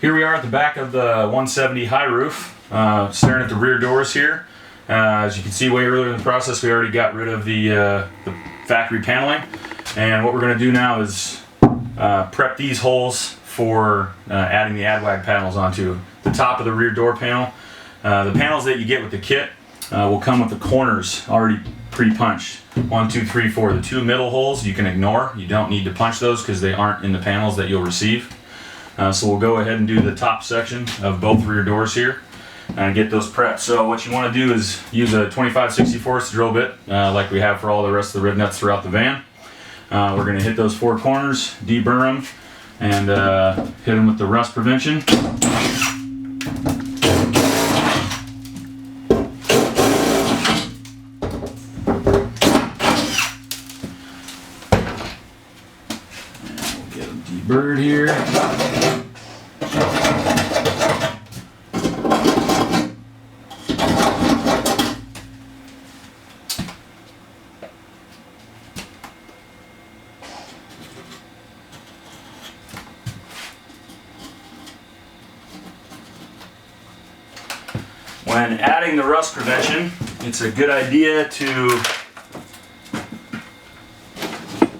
Here we are at the back of the 170 high roof, staring at the rear doors here. As you can see, way earlier in the process, we already got rid of the factory paneling. And what we're going to do now is prep these holes for adding the AdWag panels onto the top of the rear door panel. The panels that you get with the kit will come with the corners already pre-punched. 1, 2, 3, 4. The 2 middle holes you can ignore. You don't need to punch those because they aren't in the panels that you'll receive. So we'll go ahead and do the top section of both rear doors here and get those prepped. So what you want to do is use a 25/64 drill bit like we have for all the rest of the rib nuts throughout the van. We're going to hit those 4 corners, deburr them, and hit them with the rust prevention. Bird here. When adding the rust prevention, it's a good idea to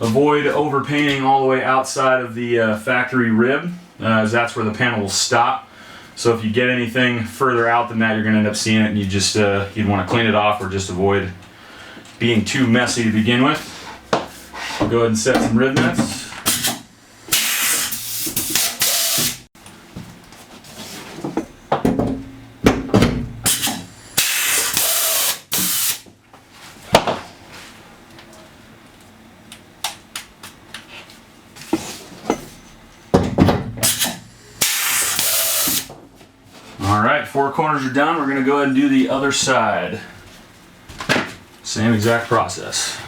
avoid overpainting all the way outside of the factory rib, as that's where the panel will stop. So if you get anything further out than that, you're going to end up seeing it, and you just you'd want to clean it off or just avoid being too messy to begin with. I'll go ahead and set some rib nuts. Alright, 4 corners are done. We're going to go ahead and do the other side. Same exact process.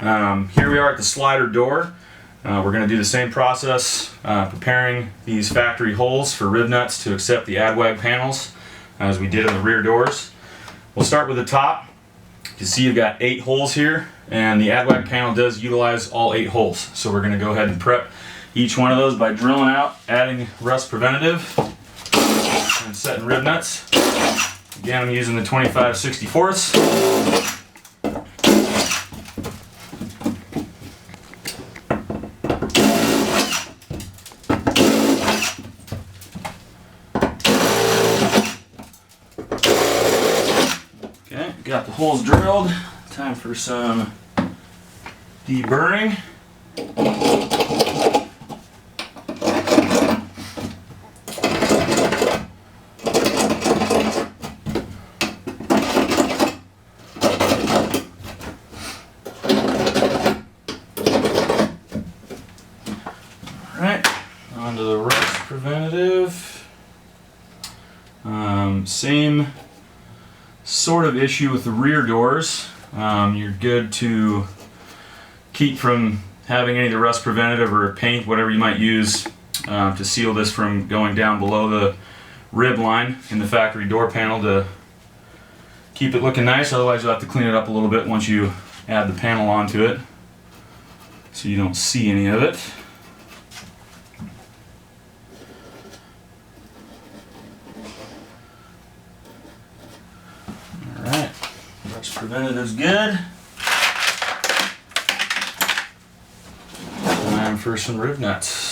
Here we are at the slider door. We're going to do the same process, preparing these factory holes for rib nuts to accept the AdWag panels as we did in the rear doors. We'll start with the top. You see you've got 8 holes here, and the AdWag panel does utilize all 8 holes. So we're going to go ahead and prep each one of those by drilling out, adding rust preventative, and setting rib nuts. Again, I'm using the 25/64. got the holes drilled. Time for some deburring. Alright, on to the rust preventative. Same sort of issue with the rear doors. You're good to keep from having any of the rust preventative or paint, whatever you might use to seal this from going down below the rib line in the factory door panel to keep it looking nice. Otherwise you'll have to clean it up a little bit once you add the panel onto it so you don't see any of it. Alright, rust preventative's good. Time for some rib nuts.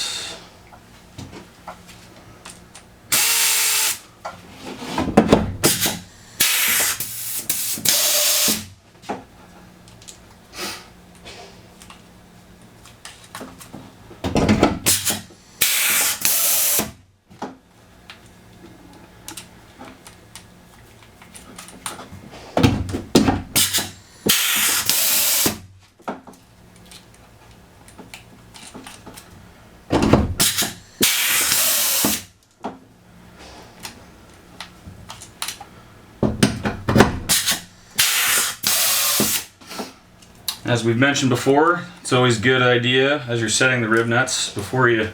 As we've mentioned before, it's always a good idea as you're setting the rib nuts before you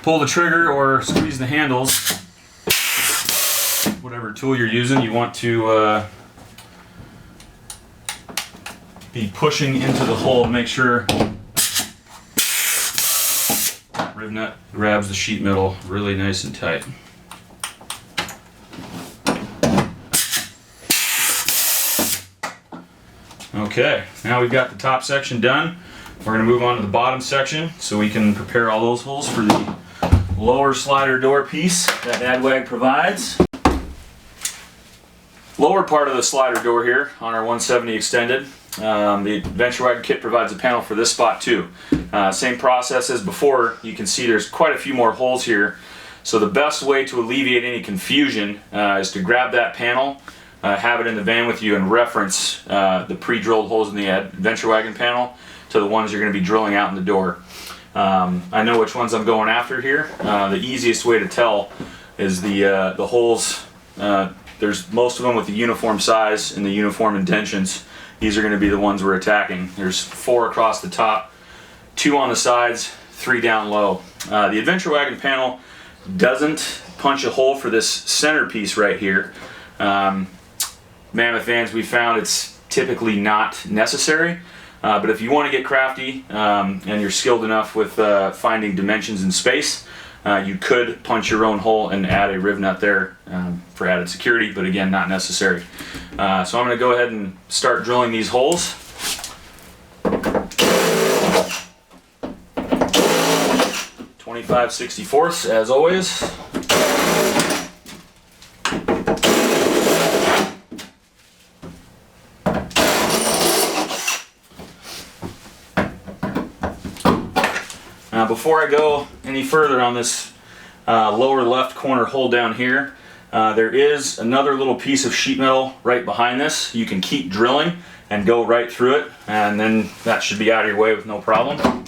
pull the trigger or squeeze the handles, whatever tool you're using, you want to be pushing into the hole and make sure rib nut grabs the sheet metal really nice and tight. Okay, now we've got the top section done. We're going to move on to the bottom section so we can prepare all those holes for the lower slider door piece that AdWag provides. Lower part of the slider door here on our 170 extended. The Adventure Wagon kit provides a panel for this spot too. Same process as before. You can see there's quite a few more holes here. So the best way to alleviate any confusion is to grab that panel, have it in the van with you, and reference the pre-drilled holes in the Adventure Wagon panel to the ones you're going to be drilling out in the door. I know which ones I'm going after here. The easiest way to tell is the holes. There's most of them with the uniform size and the uniform indentions. These are going to be the ones we're attacking. There's 4 across the top, 2 on the sides, 3 down low. The Adventure Wagon panel doesn't punch a hole for this centerpiece right here. Mammoth vans, we found it's typically not necessary, but if you want to get crafty and you're skilled enough with finding dimensions in space, you could punch your own hole and add a rib nut there for added security, but again, not necessary. So I'm going to go ahead and start drilling these holes. .25/64 as always. Now before I go any further on this lower left corner hole down here, there is another little piece of sheet metal right behind this. You can keep drilling and go right through it, and then that should be out of your way with no problem.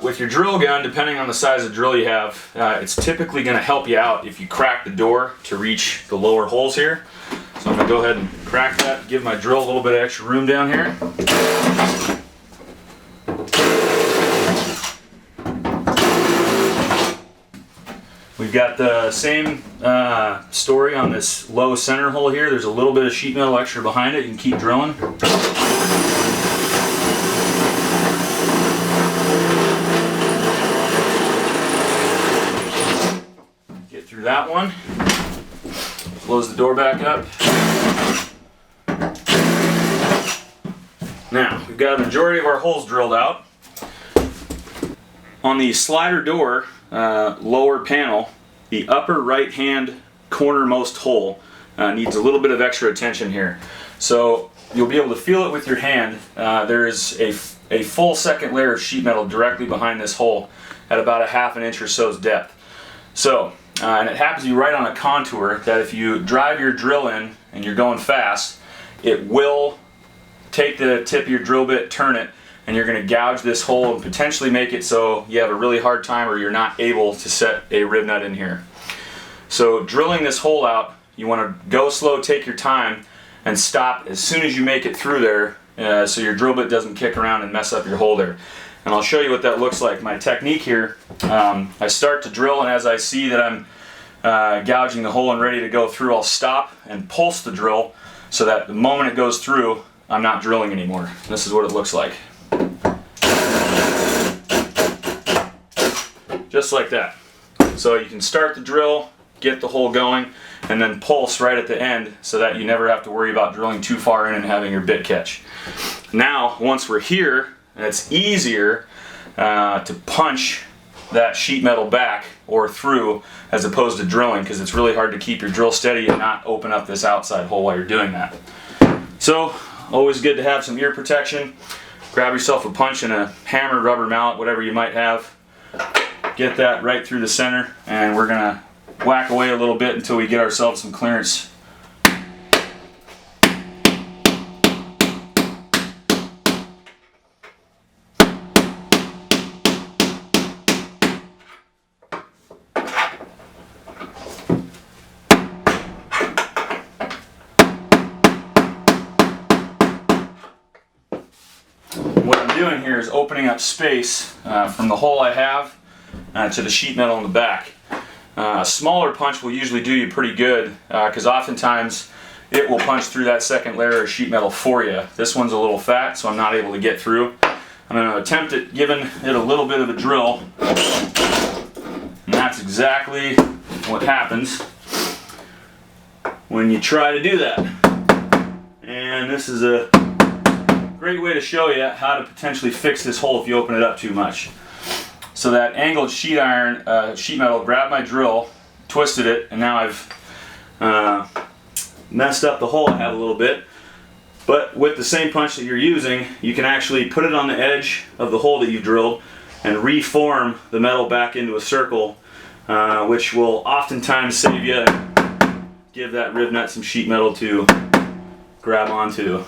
With your drill gun, depending on the size of drill you have, it's typically going to help you out if you crack the door to reach the lower holes here. So I'm going to go ahead and crack that, give my drill a little bit of extra room down here. We've got the same story on this low center hole here. There's a little bit of sheet metal extra behind it. You can keep drilling. Get through that one. Close the door back up. Now, we've got a majority of our holes drilled out. On the slider door lower panel, the upper right hand cornermost hole needs a little bit of extra attention here. So you'll be able to feel it with your hand. There is a full second layer of sheet metal directly behind this hole at about a ½ an inch or so's depth. So, and it happens to be right on a contour that if you drive your drill in and you're going fast, it will take the tip of your drill bit, turn it, and you're going to gouge this hole and potentially make it so you have a really hard time or you're not able to set a rib nut in here. So drilling this hole out, you want to go slow, take your time, and stop as soon as you make it through there so your drill bit doesn't kick around and mess up your hole there. And I'll show you what that looks like. My technique here, I start to drill, and as I see that I'm gouging the hole and ready to go through, I'll stop and pulse the drill so that the moment it goes through, I'm not drilling anymore. This is what it looks like. Just like that. So you can start the drill, get the hole going, and then pulse right at the end so that you never have to worry about drilling too far in and having your bit catch. Now, once we're here, it's easier to punch that sheet metal back or through as opposed to drilling, because it's really hard to keep your drill steady and not open up this outside hole while you're doing that. So, always good to have some ear protection. Grab yourself a punch and a hammer, rubber mallet, whatever you might have. Get that right through the center, and we're gonna whack away a little bit until we get ourselves some clearance. What I'm doing here is opening up space from the hole I have to the sheet metal in the back. A smaller punch will usually do you pretty good because oftentimes it will punch through that second layer of sheet metal for you. This one's a little fat, so I'm not able to get through. I'm going to attempt at giving it a little bit of a drill, and that's exactly what happens when you try to do that. And this is a great way to show you how to potentially fix this hole if you open it up too much. So that angled sheet metal, grabbed my drill, twisted it, and now I've messed up the hole I had a little bit. But with the same punch that you're using, you can actually put it on the edge of the hole that you drilled and reform the metal back into a circle, which will oftentimes save you and give that rib nut some sheet metal to grab onto.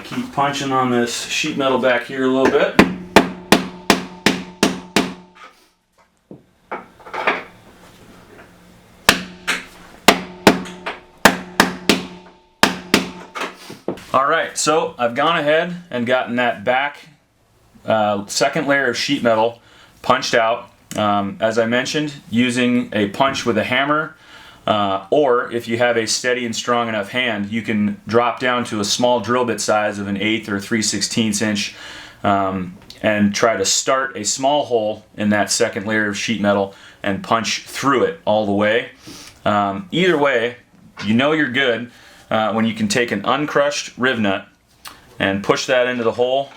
Keep punching on this sheet metal back here a little bit. Alright, so I've gone ahead and gotten that back second layer of sheet metal punched out. As I mentioned, using a punch with a hammer, or if you have a steady and strong enough hand, you can drop down to a small drill bit size of an 1/8 or 3/16 inch and try to start a small hole in that second layer of sheet metal and punch through it all the way. Either way, you know you're good when you can take an uncrushed rib nut and push that into the hole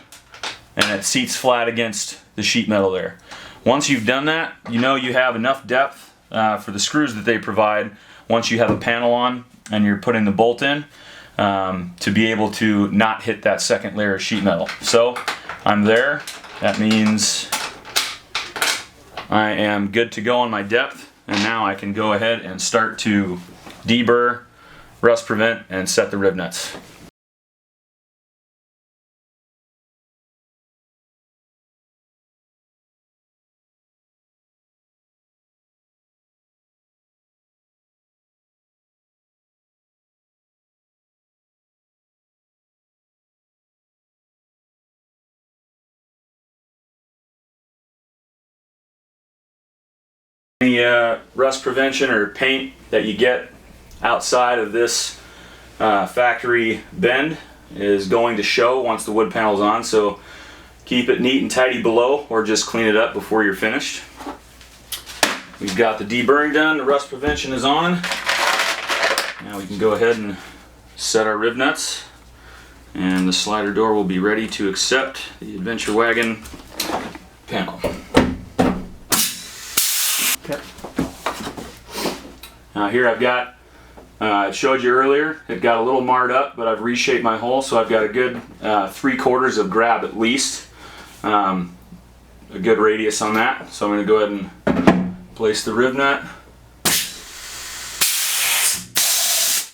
and it seats flat against the sheet metal there. Once you've done that, you know you have enough depth for the screws that they provide once you have a panel on and you're putting the bolt in to be able to not hit that second layer of sheet metal. So I'm there. That means I am good to go on my depth, and now I can go ahead and start to deburr, rust prevent, and set the rib nuts. Any rust prevention or paint that you get outside of this factory bend is going to show once the wood panel's on, so keep it neat and tidy below or just clean it up before you're finished. We've got the deburring done, the rust prevention is on. Now we can go ahead and set our rib nuts, and the slider door will be ready to accept the Adventure Wagon panel. Okay. Now here I've got, I showed you earlier, it got a little marred up, but I've reshaped my hole, so I've got a good 3/4 of grab at least. A good radius on that. So I'm going to go ahead and place the rib nut.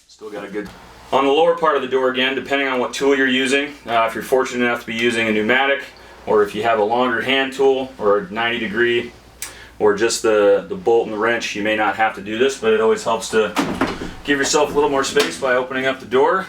Still got a good... On the lower part of the door again, depending on what tool you're using, if you're fortunate enough to be using a pneumatic, or if you have a longer hand tool, or a 90-degree, or just the bolt and the wrench, you may not have to do this, but it always helps to give yourself a little more space by opening up the door.